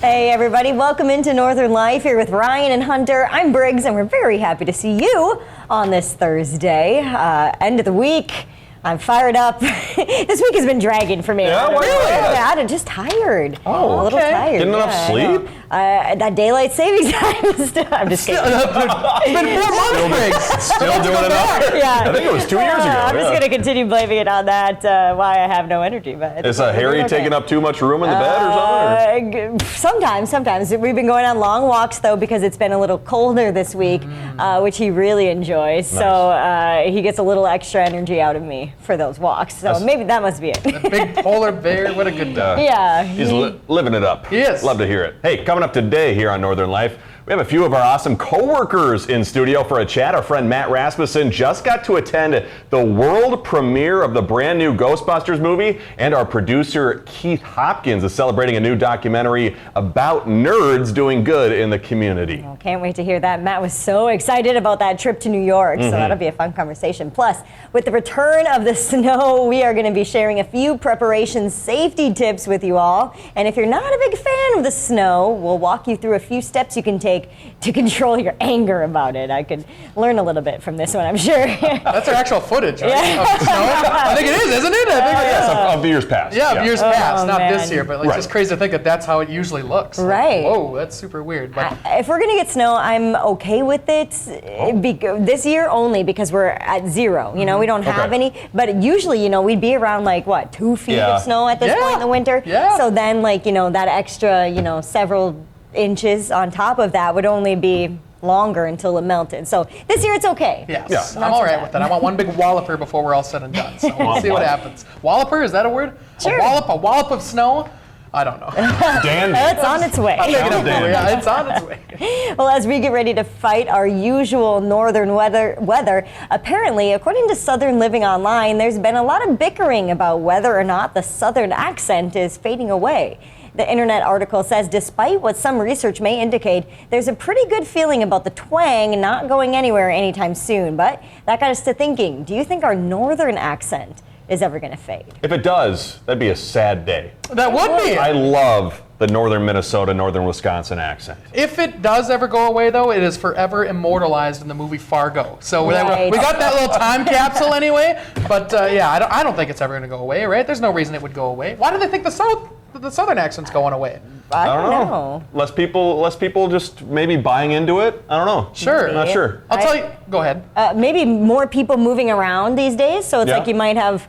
Hey everybody, welcome into Northern Life here with Ryan and Hunter. I'm Briggs and we're very happy to see you on this Thursday, end of the week. I'm fired up. This week has been dragging for me. Yeah, really? I'm just tired. Oh, a little tired. Getting enough sleep? That daylight savings time is still, I'm just kidding. It's been 4 months, Briggs. Still doing enough? Yeah. I think it was 2 years ago. I'm just going to continue blaming it on that, why I have no energy. But Is Harry taking up too much room in the bed or something? Sometimes. We've been going on long walks, though, because it's been a little colder this week, which he really enjoys. Nice. So he gets a little extra energy out of me for those walks. So maybe that must be it. The big polar bear, what a good dog. Yeah. He's living it up. He is. Love to hear it. Hey, coming up today here on Northern Life, we have a few of our awesome coworkers in studio for a chat. Our friend Matt Rasmussen just got to attend the world premiere of the brand new Ghostbusters movie, and our producer Keith Hopkins is celebrating a new documentary about nerds doing good in the community. Well, can't wait to hear that. Matt was so excited about that trip to New York, so that'll be a fun conversation. Plus, with the return of the snow, we are going to be sharing a few preparation safety tips with you all. And if you're not a big fan of the snow, we'll walk you through a few steps you can take to control your anger about it. I could learn a little bit from this one, I'm sure. That's our actual footage, right? Yeah. Of snow? I think it is, isn't it? I think Yes, of years past. Yeah, of years past, not man. this year, but it's just crazy to think that that's how it usually looks. Like, Right. whoa, that's super weird. But If we're going to get snow, I'm okay with it this year only because we're at zero. You know, we don't have any. But usually, we'd be around 2 feet of snow at this point in the winter. Yeah. So then, that extra, several inches on top of that would only be longer until it melted. So this year it's okay. yes, Not I'm so all right bad. with that. I want one big walloper before we're all said and done. So we'll see what happens. Walloper, is that a word? Sure. A wallop of snow? I don't know. Dan. It's on its way. Yeah, it's on its way. Well, as we get ready to fight our usual northern weather, apparently, according to Southern Living Online, there's been a lot of bickering about whether or not the southern accent is fading away. The internet article says, despite what some research may indicate, there's a pretty good feeling about the twang not going anywhere anytime soon. But that got us to thinking, do you think our northern accent is ever going to fade? If it does, that'd be a sad day. That would be. I love the northern Minnesota, northern Wisconsin accent. If it does ever go away, though, it is forever immortalized in the movie Fargo. So we got that little time capsule anyway. But I don't think it's ever going to go away, right? There's no reason it would go away. Why do they think the southern accent's going away? I don't know. Less people just maybe buying into it. I don't know. Sure. I'm not sure. I'll tell you. Go ahead. Maybe more people moving around these days. So it's like you might have,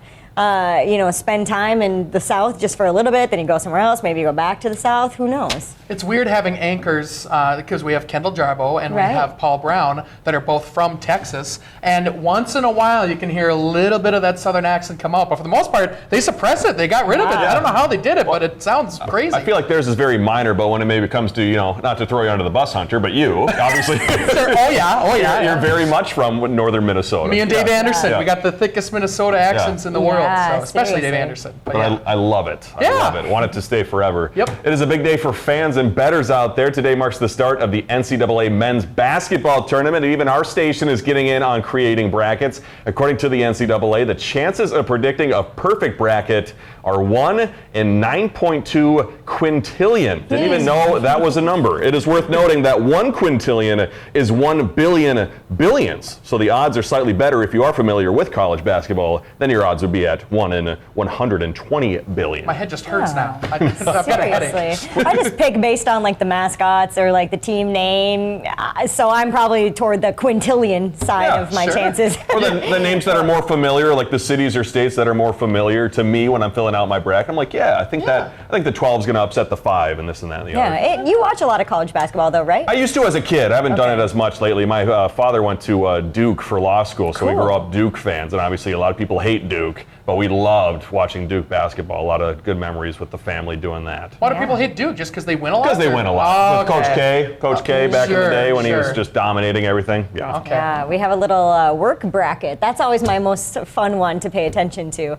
spend time in the South just for a little bit, then you go somewhere else, maybe you go back to the South, who knows? It's weird having anchors because we have Kendall Jarbo and we have Paul Brown that are both from Texas, and once in a while you can hear a little bit of that southern accent come out, but for the most part they suppress it. They got rid of it. I don't know how they did it, but it sounds crazy. I feel like theirs is very minor, but when it maybe comes to, not to throw you under the bus, Hunter, but you, obviously, you're very much from northern Minnesota. Me and Dave Anderson, we got the thickest Minnesota accents in the world, so especially Dave Anderson. But I love it. I love it. Want it to stay forever. Yep. It is a big day for fans and bettors out there. Today marks the start of the NCAA men's basketball tournament. Even our station is getting in on creating brackets. According to the NCAA, the chances of predicting a perfect bracket are 1 in 9.2 quintillion. Didn't even know that was a number. It is worth noting that 1 quintillion is 1 billion billions. So the odds are slightly better if you are familiar with college basketball than your odds would be at 1 in 120 billion. My head just hurts now. I've got a headache. Seriously. I just pick based on the mascots or the team name. So I'm probably toward the quintillion side of my chances. Or the names that are more familiar, like the cities or states that are more familiar to me when I'm filling out my bracket. I'm like, I think the 12 is going to upset the 5 and this and that and the other. You watch a lot of college basketball though, right? I used to as a kid. I haven't done it as much lately. My father went to Duke for law school, so we grew up Duke fans, and obviously a lot of people hate Duke, but we loved watching Duke basketball. A lot of good memories with the family doing that. Why do people hate Duke? Just because they win a lot? Because they win a lot. With Coach K back in the day when he was just dominating everything. Yeah. Okay. Yeah, we have a little work bracket. That's always my most fun one to pay attention to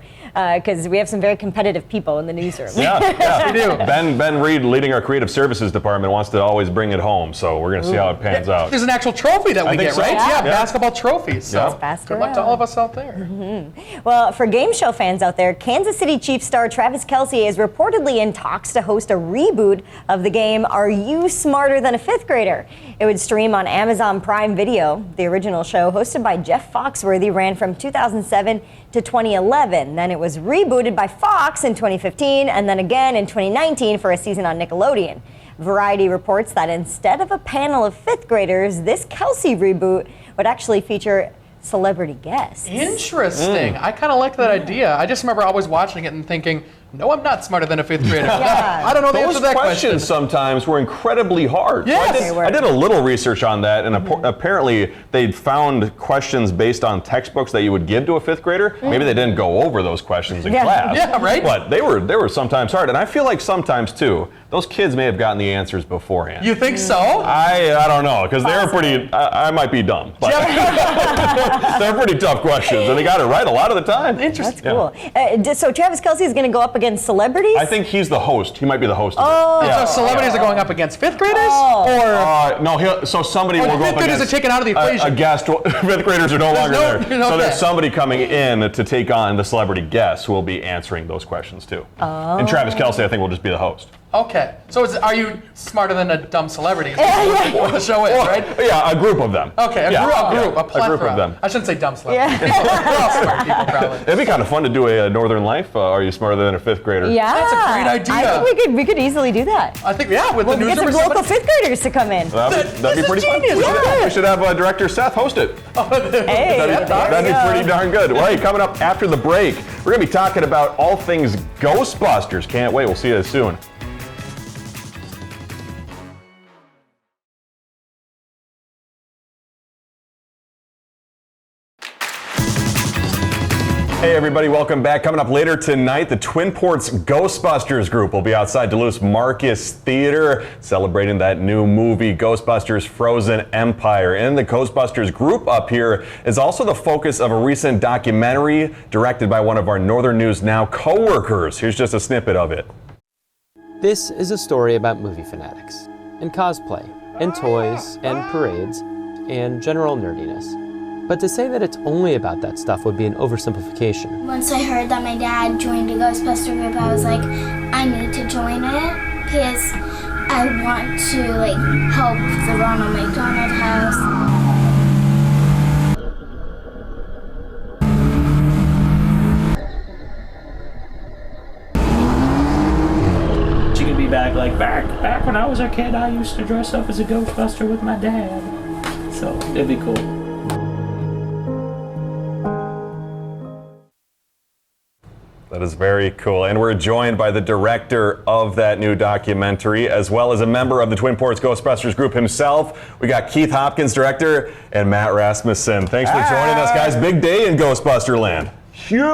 because we have some very competitive people in the newsroom. Yeah, we do. Ben Reed, leading our creative services department, wants to always bring it home, so we're going to see how it pans out. There's an actual trophy that we get, so. right? Yeah. Basketball trophies. So Pass good luck to all of us out there. Well, for game game show fans out there, Kansas City Chiefs star Travis Kelce is reportedly in talks to host a reboot of the game Are You Smarter Than a Fifth Grader? It would stream on Amazon Prime Video. The original show, hosted by Jeff Foxworthy, ran from 2007 to 2011. Then it was rebooted by Fox in 2015 and then again in 2019 for a season on Nickelodeon. Variety reports that instead of a panel of fifth graders, this Kelce reboot would actually feature celebrity guests. Interesting. I kind of like that idea. I just remember always watching it and thinking, no, I'm not smarter than a fifth grader. Yeah. I don't know the answer to that questions question. sometimes were incredibly hard. Yes. I did a little research on that, and apparently they'd found questions based on textbooks that you would give to a fifth grader. Maybe they didn't go over those questions in class. Yeah, right. But they were sometimes hard, and I feel like sometimes too, those kids may have gotten the answers beforehand. You think so? I don't know, because they're pretty. I might be dumb, but they're pretty tough questions, and they got it right a lot of the time. Interesting. That's cool. So Travis Kelce is going to go up against celebrities? I think he's the host. He might be the host. Oh, so celebrities are going up against fifth graders, no. So somebody will go fifth up graders against are taken out of the equation. a guest. Fifth graders are no longer there. So there's somebody coming in to take on the celebrity guests who will be answering those questions too. And Travis Kelce, I think, will just be the host. Okay, so are you smarter than a dumb celebrity? What the show is, right? Yeah, a group of them. Okay, a plethora. A group of them. I shouldn't say dumb celebrities. We're all smart people, probably. It'd be kind of fun to do a Northern Life. Are you smarter than a fifth grader? Yeah, That's a great idea. I think we could easily do that. I think, with the We get newsroom. some local fifth graders to come in. That'd be pretty fun. genius. We should have Director Seth host it. Hey, That'd be pretty darn good. Well, hey, coming up after the break, we're going to be talking about all things Ghostbusters. Can't wait. We'll see you soon. Hey everybody, welcome back. Coming up later tonight, the Twin Ports Ghostbusters group will be outside Duluth's Marcus Theater celebrating that new movie, Ghostbusters Frozen Empire. And the Ghostbusters group up here is also the focus of a recent documentary directed by one of our Northern News Now coworkers. Here's just a snippet of it. This is a story about movie fanatics, and cosplay, and toys, and parades, and general nerdiness. But to say that it's only about that stuff would be an oversimplification. Once I heard that my dad joined a Ghostbuster group, I was like, I need to join it because I want to help the Ronald McDonald House. She could be back back when I was a kid, I used to dress up as a Ghostbuster with my dad. So it'd be cool. That is very cool. And we're joined by the director of that new documentary, as well as a member of the Twin Ports Ghostbusters group himself. We got Keith Hopkins, director, and Matt Rasmussen. Thanks for joining us, guys. Big day in Ghostbuster land. Huge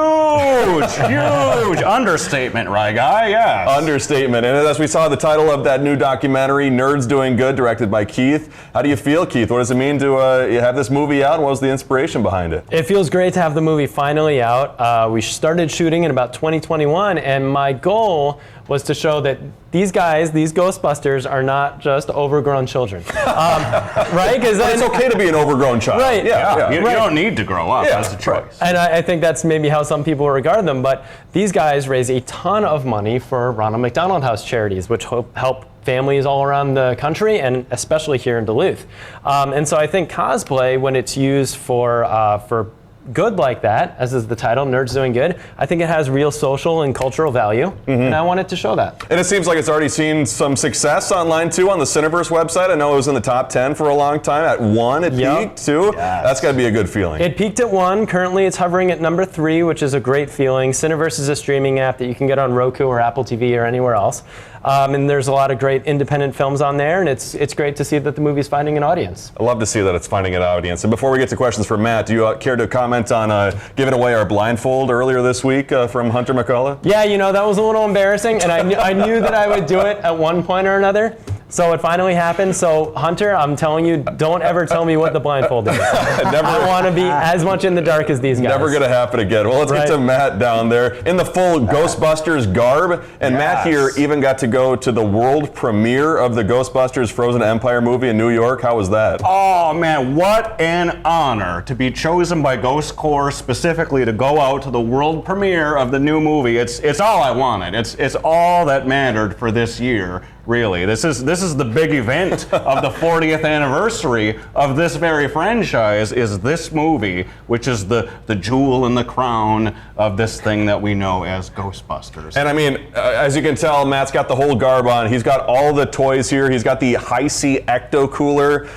understatement, right, guy? Yeah. Understatement. And as we saw the title of that new documentary, Nerds Doing Good, directed by Keith. How do you feel, Keith? What does it mean to have this movie out? What was the inspiration behind it? It feels great to have the movie finally out. We started shooting in about 2021, and my goal was to show that these guys, these Ghostbusters, are not just overgrown children. Right? Because it's okay to be an overgrown child. Right. Yeah. You don't need to grow up. That's a choice. And I think that's maybe how some people regard them, but these guys raise a ton of money for Ronald McDonald House charities, which help families all around the country and especially here in Duluth. And so I think cosplay, when it's used for good like that, as is the title, Nerds Doing Good, I think it has real social and cultural value, and I wanted to show that. And it seems like it's already seen some success online too on the Cineverse website. I know it was in the top 10 for a long time. At 1, it peaked too. Yes. That's got to be a good feeling. It peaked at 1. Currently, it's hovering at number 3, which is a great feeling. Cineverse is a streaming app that you can get on Roku or Apple TV or anywhere else. And there's a lot of great independent films on there, and it's great to see that the movie's finding an audience. I love to see that it's finding an audience. And before we get to questions for Matt, do you care to comment on giving away our blindfold earlier this week from Hunter McCullough? Yeah, that was a little embarrassing, and I knew that I would do it at one point or another. So it finally happened. So Hunter, I'm telling you, don't ever tell me what the blindfold is. I want to be as much in the dark as these guys. Never going to happen again. Well, let's get to Matt down there in the full Ghostbusters garb. And Matt here even got to go to the world premiere of the Ghostbusters Frozen Empire movie in New York. How was that? Oh man, what an honor to be chosen by Ghost Corps specifically to go out to the world premiere of the new movie. It's all I wanted. It's all that mattered for this year. Really, this is the big event of the 40th anniversary of this very franchise. Is this movie, which is the jewel in the crown of this thing that we know as Ghostbusters. And I mean, as you can tell, Matt's got the whole garb on. He's got all the toys here. He's got the High-C Ecto Cooler,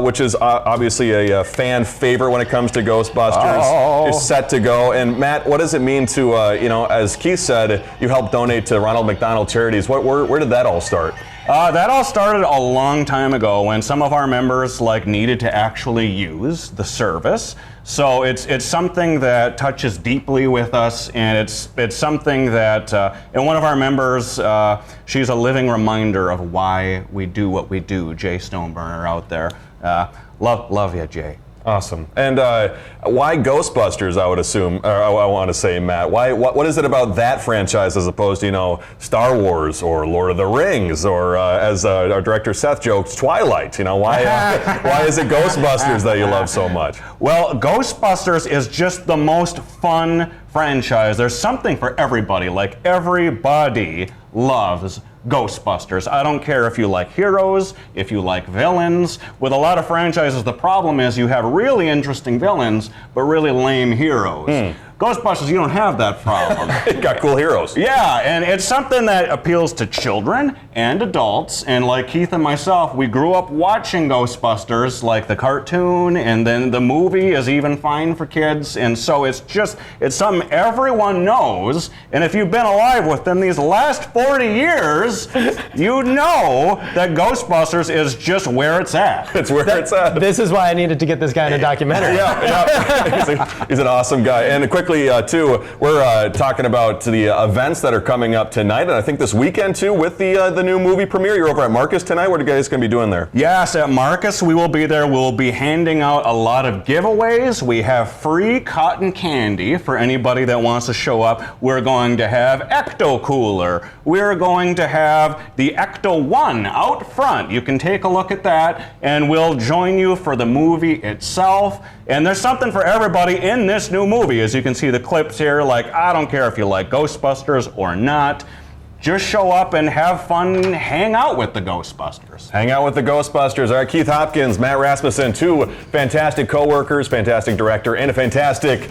which is obviously a fan favorite when it comes to Ghostbusters. You're set to go. And Matt, what does it mean to, as Keith said, you helped donate to Ronald McDonald Charities. Where did that all start? That all started a long time ago when some of our members needed to actually use the service. So it's something that touches deeply with us, and it's something that and one of our members, she's a living reminder of why we do what we do. Jay Stoneburner out there, love you, Jay. Awesome. And why Ghostbusters, I would assume, I want to say, Matt? What is it about that franchise as opposed to, Star Wars or Lord of the Rings or, as our director Seth jokes, Twilight? Why is it Ghostbusters that you love so much? Well, Ghostbusters is just the most fun franchise. There's something for everybody. Everybody loves Ghostbusters. I don't care if you like heroes, if you like villains. With a lot of franchises, the problem is you have really interesting villains, but really lame heroes. Ghostbusters, you don't have that problem. You got cool heroes. Yeah, and it's something that appeals to children and adults. And like Keith and myself, we grew up watching Ghostbusters, like the cartoon, and then the movie is even fine for kids. And so it's something everyone knows. And if you've been alive within these last 40 years, you know that Ghostbusters is just where it's at. It's where it's at. This is why I needed to get this guy in a documentary. Yeah. He's an awesome guy. And quickly, too, we're talking about the events that are coming up tonight, and I think this weekend, too, with the new movie premiere. You're over at Marcus tonight. What are you guys going to be doing there? Yes, at Marcus, we will be there. We'll be handing out a lot of giveaways. We have free cotton candy for anybody that wants to show up. We're going to have Ecto Cooler. We're going to have the Ecto One out front. You can take a look at that, and we'll join you for the movie itself. And there's something for everybody in this new movie. As you can see the clips here, I don't care if you like Ghostbusters or not. Just show up and have fun, hang out with the Ghostbusters. Hang out with the Ghostbusters. All right, Keith Hopkins, Matt Rasmussen, two fantastic coworkers, fantastic director, and a fantastic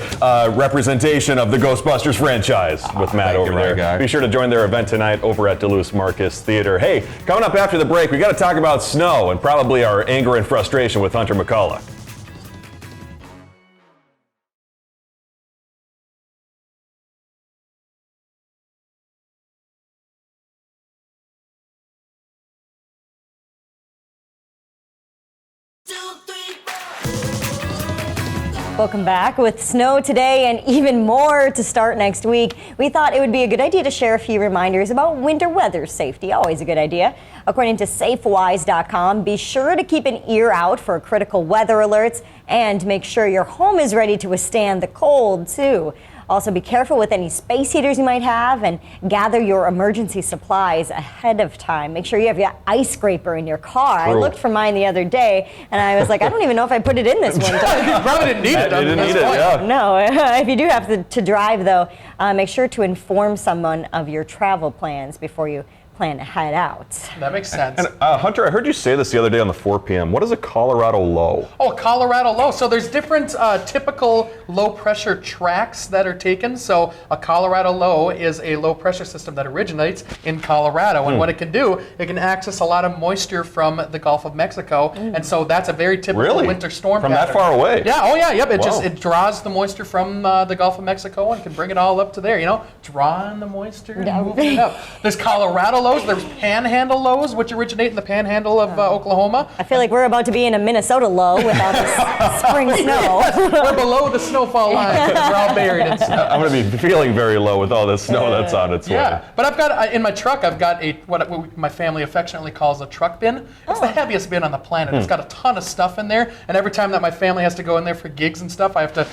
representation of the Ghostbusters franchise with Matt over there. Guy. Be sure to join their event tonight over at Duluth Marcus Theater. Hey, coming up after the break, we got to talk about snow and probably our anger and frustration with Hunter McCullough. Welcome back. With snow today and even more to start next week, we thought it would be a good idea to share a few reminders about winter weather safety. Always a good idea. According to safewise.com, be sure to keep an ear out for critical weather alerts and make sure your home is ready to withstand the cold, too. Also, be careful with any space heaters you might have and gather your emergency supplies ahead of time. Make sure you have your ice scraper in your car. True. I looked for mine the other day and I was like, I don't even know if I put it in this winter. You probably didn't need it. Yeah. No, if you do have to drive, though, make sure to inform someone of your travel plans before you plan to head out. That makes sense. And Hunter, I heard you say this the other day on the 4 p.m. What is a Colorado low? Oh, Colorado low. So there's different typical low pressure tracks that are taken. So a Colorado low is a low pressure system that originates in Colorado. And what it can do, it can access a lot of moisture from the Gulf of Mexico. And so that's a very typical winter storm From pattern. that far away? Yeah, oh yeah, yep. Wow. It draws the moisture from the Gulf of Mexico and can bring it all up to there, drawing the moisture and moving it up. There's Colorado low Lowe's. There's Panhandle Lowe's, which originate in the Panhandle of Oklahoma. I feel like we're about to be in a Minnesota low with all this spring snow. We're below the snowfall line. We're all buried in snow. I'm going to be feeling very low with all this snow that's on its way. Yeah, but I've got in my truck. I've got what my family affectionately calls a truck bin. It's the heaviest bin on the planet. It's got a ton of stuff in there, and every time that my family has to go in there for gigs and stuff, I have to,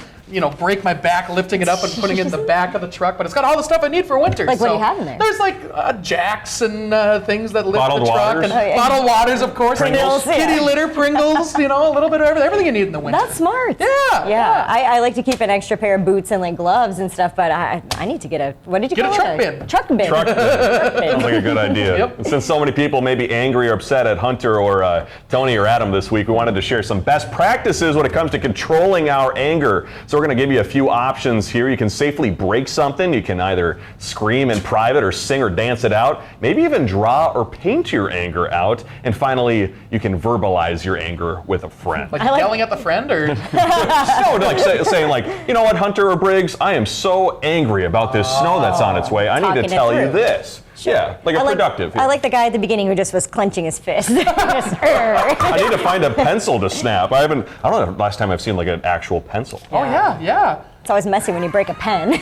break my back lifting it up and putting it in the back of the truck. But it's got all the stuff I need for winter. Like, what do you have in there? There's like jacks and things that lift Bottled the truck, waters. and bottled waters, of course, Pringles. and kitty litter, Pringles. A little bit of everything you need in the winter. That's smart. Yeah. I like to keep an extra pair of boots and like gloves and stuff, but I need to get what did you call it? Truck bin. Truck bin. Truck bin. Sounds like a good idea. Yep. And since so many people may be angry or upset at Hunter or Tony or Adam this week, we wanted to share some best practices when it comes to controlling our anger. So we're going to give you a few options here. You can safely break something. You can either scream in private or sing or dance it out. Maybe even draw or paint your anger out. And finally, you can verbalize your anger with a friend. Like yelling at the friend, or No, like saying like, you know what, Hunter or Briggs, I am so angry about this snow that's on its way. I need Talking to it tell you through. this. Yeah, like productive. I like the guy at the beginning who just was clenching his fist. I need to find a pencil to snap. I don't know the last time I've seen like an actual pencil. oh yeah. It's always messy when you break a pen.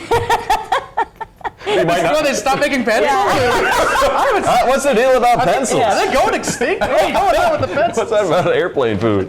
You might not- So they stop making pencils. what's the deal about pencils? Are they going extinct? What's going on with the pencils? What's that about airplane food?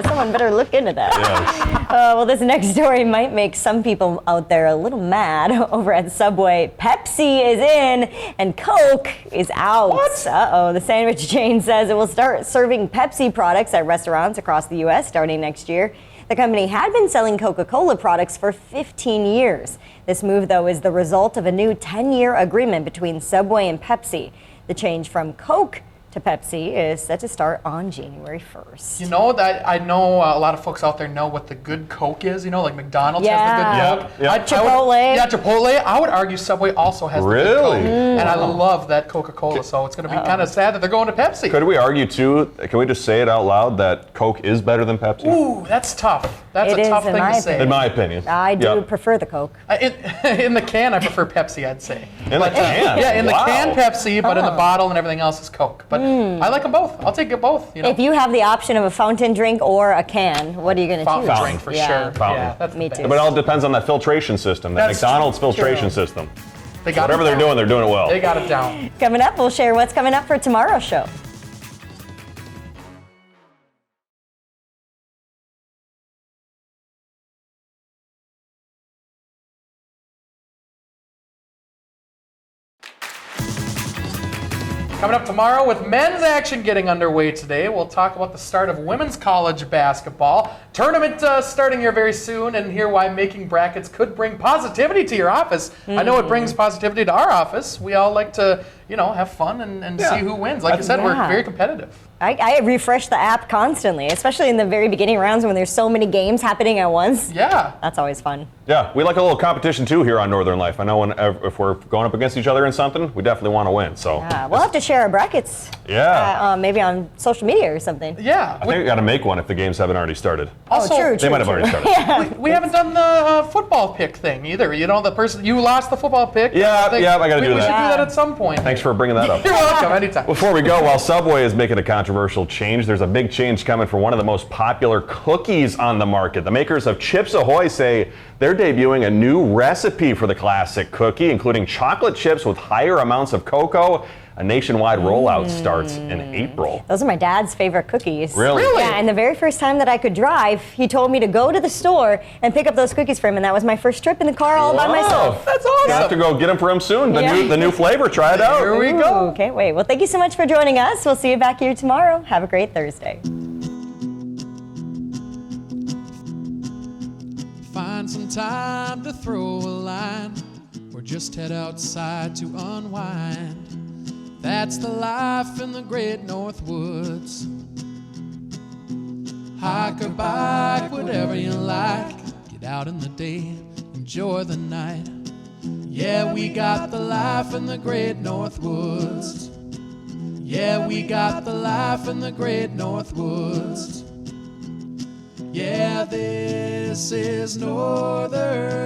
Someone better look into that. Yes. Well, this next story might make some people out there a little mad. Over at Subway, Pepsi is in and Coke is out. What? Uh-oh. The sandwich chain says it will start serving Pepsi products at restaurants across the U.S. starting next year. The company had been selling Coca-Cola products for 15 years. This move, though, is the result of a new 10-year agreement between Subway and Pepsi. The change from Coke to Pepsi is set to start on January 1st. You know that I know a lot of folks out there know what the good Coke is. Like McDonald's has the good Coke. Yeah. Chipotle. Chipotle. I would argue Subway also has the good Really? Coke, and I love that Coca-Cola. So it's going to be kind of sad that they're going to Pepsi. Could we argue too? Can we just say it out loud that Coke is better than Pepsi? Ooh, that's tough. That's It a is, tough in thing my to say. opinion. In my opinion. I do Yeah. prefer the Coke. In the can, I prefer Pepsi, I'd say. In the can? Yeah, in the Wow. can, Pepsi, but in the bottle and everything else is Coke. But I like them both. I'll take it both. If you have the option of a fountain drink or a can, what are you going to choose? Fountain drink for Yeah. sure. Fountain. Yeah, that's Me the too. best. But it all depends on that filtration system, that That's McDonald's true. filtration system. They got Whatever it they're down. doing it well. They got it down. Coming up, we'll share what's coming up for tomorrow's show. Coming up tomorrow with men's action getting underway today, we'll talk about the start of women's college basketball. Tournament starting here very soon, and hear why making brackets could bring positivity to your office. I know it brings positivity to our office. We all like to, have fun and see who wins. Like you said, we're Yeah. very competitive. I refresh the app constantly, especially in the very beginning rounds when there's so many games happening at once. Yeah. That's always fun. Yeah, we like a little competition too here on Northern Life. I know if we're going up against each other in something, we definitely want to win. So We'll have to share our brackets. Yeah. Maybe on social media or something. Yeah. I think we got to make one if the games haven't already started. Also, true. They might have already started. we haven't done the football pick thing either. The person, you lost the football pick. Yeah, I gotta do We that. should do that at some point. Thanks for bringing that up. You're welcome, anytime. Before we go, while Subway is making a controversial change, there's a big change coming for one of the most popular cookies on the market. The makers of Chips Ahoy say they're debuting a new recipe for the classic cookie, including chocolate chips with higher amounts of cocoa. A nationwide rollout starts in April. Those are my dad's favorite cookies. Really? Yeah, and the very first time that I could drive, he told me to go to the store and pick up those cookies for him, and that was my first trip in the car all by myself. That's You awesome. have to go get them for him soon. The Yeah. new flavor. Try it out. Here we go. Ooh, can't wait. Well, thank you so much for joining us. We'll see you back here tomorrow. Have a great Thursday. Find some time to throw a line, or just head outside to unwind. That's the life in the great North Woods. Hike or bike, whatever you like. Get out in the day, enjoy the night. Yeah, we got the life in the great North Woods. Yeah, we got the life in the great North Woods. Yeah, this is Northern